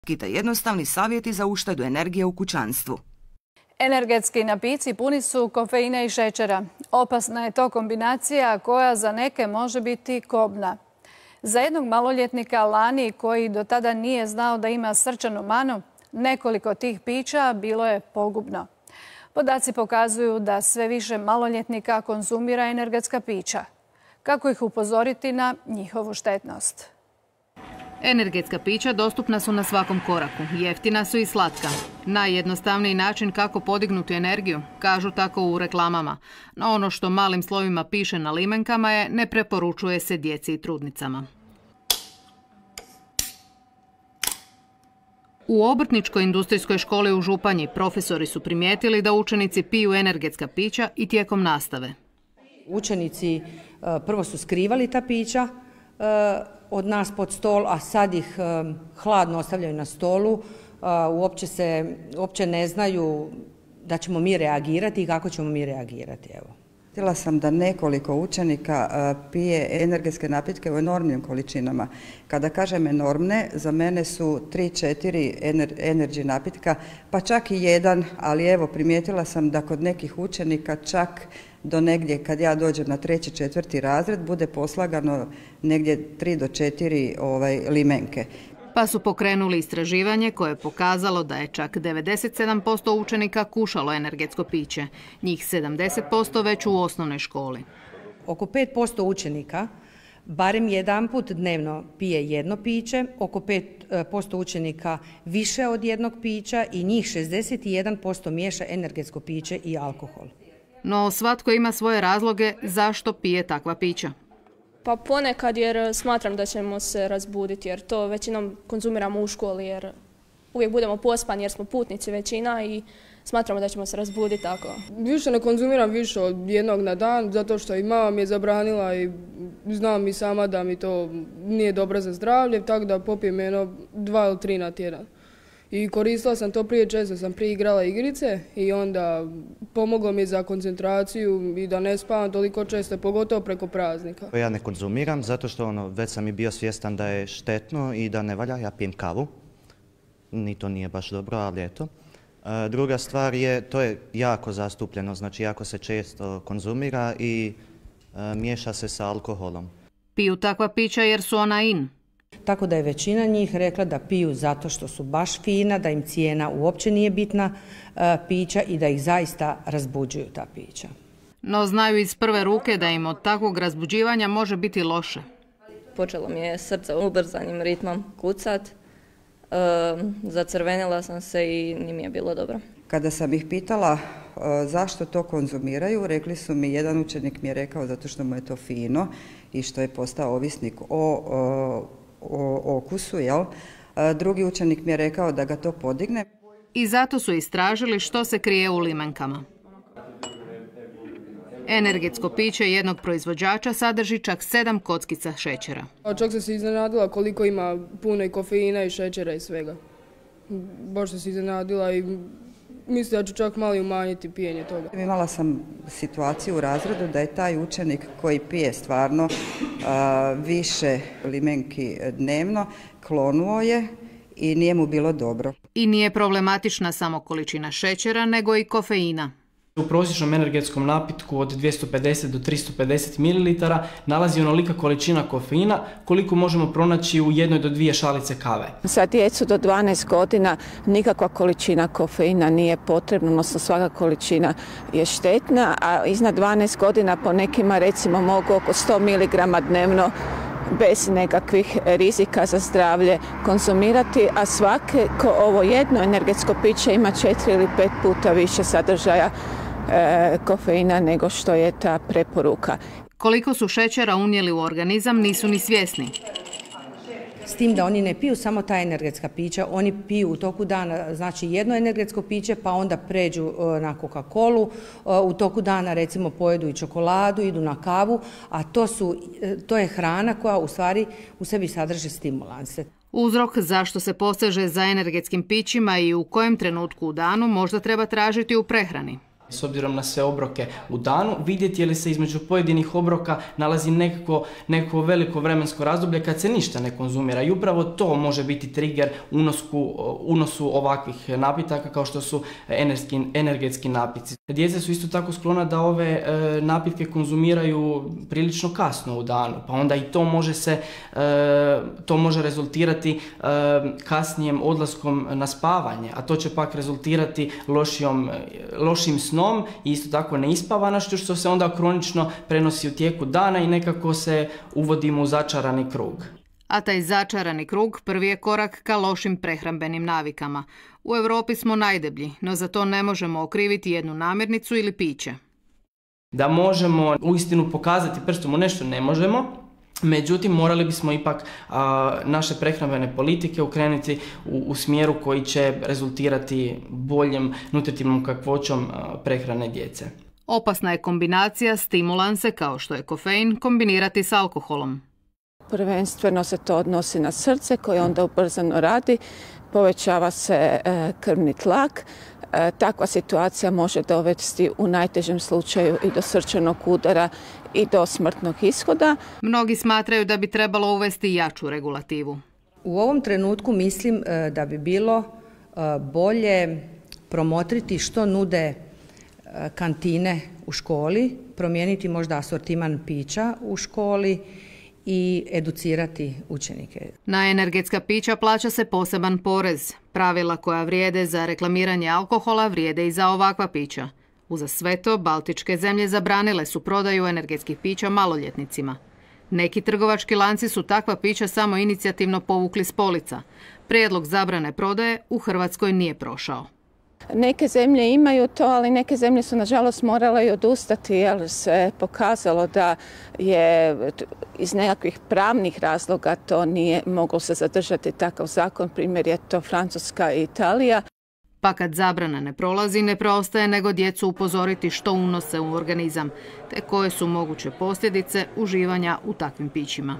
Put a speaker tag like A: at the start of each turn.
A: Te jednostavni savjeti za uštedu energije u kućanstvu.
B: Energetski napici puni su kofeina i šećera. Opasna je to kombinacija koja za neke može biti kobna. Za jednog maloljetnika lani koji do tada nije znao da ima srčanu manu, nekoliko tih pića bilo je pogubno. Podaci pokazuju da sve više maloljetnika konzumira energetska pića. Kako ih upozoriti na njihovu štetnost?
C: Energetska pića dostupna su na svakom koraku, jeftina su i slatka. Najjednostavniji način kako podignuti energiju, kažu tako u reklamama. No ono što malim slovima piše na limenkama je ne preporučuje se djeci i trudnicama. U Obrtničkoj industrijskoj školi u Županji profesori su primijetili da učenici piju energetska pića i tijekom nastave.
D: Učenici prvo su skrivali ta pića od nas pod stol, a sad ih hladno ostavljaju na stolu. Uopće ne znaju da ćemo mi reagirati i kako ćemo mi reagirati.
E: Htjela sam da nekoliko učenika pije energetske napitke u enormnim količinama. Kada kažem enormne, za mene su 3-4 energy napitka, pa čak i jedan, ali evo primijetila sam da kod nekih učenika čak do negdje kad ja dođem na 3. 4. razred bude poslagano negdje 3 do 4 limenke.
C: Pa su pokrenuli istraživanje koje je pokazalo da je čak 97% učenika kušalo energetsko piće, njih 70% već u osnovnoj školi.
D: Oko 5% učenika barem jedanput dnevno pije jedno piće, oko 5% učenika više od jednog pića i njih 61% miješa energetsko piće i alkohol.
C: No svatko ima svoje razloge zašto pije takva pića.
F: Pa ponekad jer smatram da ćemo se razbuditi jer to većinom konzumiramo u školi jer uvijek budemo pospani jer smo putnici većina i smatramo da ćemo se razbuditi tako.
G: Više ne konzumiram više od jednog na dan zato što i mama mi je zabranila i znam i sama da mi to nije dobro za zdravlje, tako da popijem 2 ili 3 na tjedan. I koristila sam to prije, često sam prije igrala igrice i onda pomoglo mi za koncentraciju i da ne spavam toliko često, pogotovo preko praznika.
H: Ja ne konzumiram zato što već sam i bio svjestan da je štetno i da ne valja. Ja pijem kavu, ni to nije baš dobro, ali eto. Druga stvar je, to je jako zastupljeno, znači jako se često konzumira i miješa se sa alkoholom.
C: Piju takva pića jer su ona in.
D: Tako da je većina njih rekla da piju zato što su baš fina, da im cijena uopće nije bitna pića i da ih zaista razbuđuju ta pića.
C: No znaju iz prve ruke da im od takvog razbuđivanja može biti loše.
I: Počelo mi je srce ubrzanim ritmom kucat, zacrvenila sam se i nije mi je bilo dobro.
E: Kada sam ih pitala zašto to konzumiraju, rekli su mi, jedan učenik mi je rekao zato što mu je to fino i što je postao ovisnik o okusu, jel? Drugi učenik mi je rekao da ga to podigne.
C: I zato su istražili što se krije u limenkama. Energetsko piće jednog proizvođača sadrži čak 7 kockica šećera.
G: Čak sam se iznenadila koliko ima puno i kofeina i šećera i svega. Baš sam se iznenadila i mislim da ću čak malo umanjiti pijenje toga.
E: Imala sam situaciju u razredu da je taj učenik koji pije stvarno više limenki dnevno, klonuo je i nije mu bilo dobro.
C: I nije problematična samo količina šećera, nego i kofeina.
J: U prosječnom energetskom napitku od 250 do 350 ml nalazi onolika količina kofeina koliko možemo pronaći u 1 do 2 šalice kave.
K: Za djecu do 12 godina nikakva količina kofeina nije potrebna, odnosno svaka količina je štetna, a iznad 12 godina po nekima recimo mogu oko 100 mg dnevno bez nekakvih rizika za zdravlje konzumirati, a svako ovo jedno energetsko piće ima 4 ili 5 puta više sadržaja kofeina nego što je ta preporuka.
C: Koliko su šećera unijeli u organizam nisu ni svjesni.
D: S tim da oni ne piju samo ta energetska pića, oni piju u toku dana znači jedno energetsko piće pa onda pređu na Coca-Colu, u toku dana recimo pojedu i čokoladu, idu na kavu, a to je hrana koja u stvari u sebi sadrži stimulanse.
C: Uzrok zašto se poseže za energetskim pićima i u kojem trenutku u danu možda treba tražiti u prehrani.
J: S obzirom na sve obroke u danu, vidjeti je li se između pojedinih obroka nalazi neko veliko vremensko razdoblje kad se ništa ne konzumira. I upravo to može biti trigger unosu ovakvih napitaka kao što su energetski napici. Djeca su isto tako sklona da ove napitke konzumiraju prilično kasno u danu, pa onda i to može rezultirati kasnijem odlaskom na spavanje, a to će pak rezultirati lošim snom i isto tako neispavanošću, što se onda kronično prenosi u tijeku dana i nekako se uvodimo u začarani krug.
C: A taj začarani krug prvi je korak ka lošim prehrambenim navikama. U Europi smo najdeblji, no za to ne možemo okriviti jednu namirnicu ili piće.
J: Da možemo uistinu pokazati prstom u nešto ne možemo, međutim morali bismo ipak naše prehrambene politike ukrenuti u smjeru koji će rezultirati boljom nutritivnom kakvoćom prehrane djece.
C: Opasna je kombinacija stimulanse kao što je kofein kombinirati s alkoholom.
K: Prvenstveno se to odnosi na srce koje onda ubrzano radi, povećava se krvni tlak. Takva situacija može dovesti u najtežem slučaju i do srčanog udara i do smrtnog ishoda.
C: Mnogi smatraju da bi trebalo uvesti jaču regulativu.
D: U ovom trenutku mislim da bi bilo bolje promotriti što nude kantine u školi, promijeniti možda asortiman pića u školi i educirati učenike.
C: Na energetska pića plaća se poseban porez. Pravila koja vrijede za reklamiranje alkohola vrijede i za ovakva pića. Uza sve to, baltičke zemlje zabranile su prodaju energetskih pića maloljetnicima. Neki trgovački lanci su takva pića samo inicijativno povukli s polica. Prijedlog zabrane prodaje u Hrvatskoj nije prošao.
K: Neke zemlje imaju to, ali neke zemlje su nažalost morale i odustati jer se pokazalo da je iz nekakvih pravnih razloga to nije moglo se zadržati takav zakon. Primjer je to Francuska i Italija.
C: Pa kad zabrana ne prolazi, ne preostaje nego djecu upozoriti što unose u organizam, te koje su moguće posljedice uživanja u takvim pićima.